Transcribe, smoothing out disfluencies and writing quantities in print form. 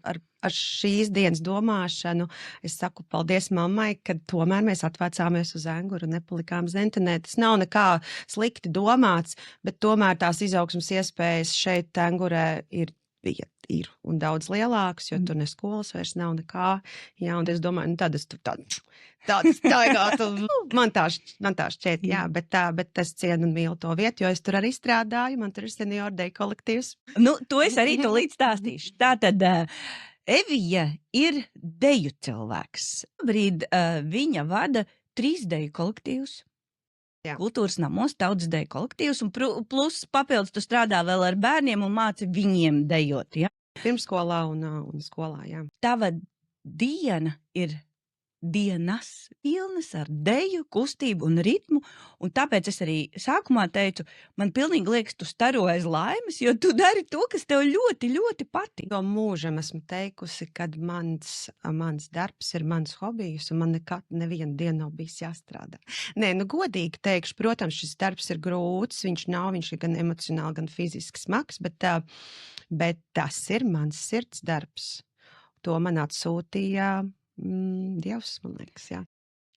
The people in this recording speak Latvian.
ar šīs dienas domāšanu es saku paldies mammai, ka tomēr mēs atvācāmies uz Enguru un nepalikām Zentenē. Tas nav nekā slikti domāts, bet tomēr tās izaugsmas iespējas šeit Engurē ir un daudz lielāks, jo tur ne skolas vairs nav nekā. Jā, un es domāju, tad es tur tāds staigātu. Man tā šķiet, jā, bet es cienu un mīlu to vietu, jo es tur arī strādāju, man tur ir Senior Day kolektīvs. To es arī tu līdz stāstīšu. Tātad Evija ir deju cilvēks. Brīd viņa vada 3 deju kolektīvus. Jā. Kultūras namos, tautas deju kolektīvs, un plus papildus tu strādā vēl ar bērniem un māci viņiem dejot, ja? Pirmskolā un skolā, jā. Tava diena ir dienas pilnas ar deju, kustību un ritmu, un tāpēc es arī sākumā teicu, man pilnīgi liekas, tu staro aiz laimes, jo tu dari to, kas tev ļoti, ļoti patīk. To mūžam esmu teikusi, kad mans darbs ir mans hobijs, un man nekad nevienu dienu nav bijis jāstrādā. Nē, godīgi teikšu, protams, šis darbs ir grūts, viņš ir gan emocionāli, gan fiziski smags, bet tas ir mans sirds darbs. To man atsūtīja Dievs, man liekas, jā.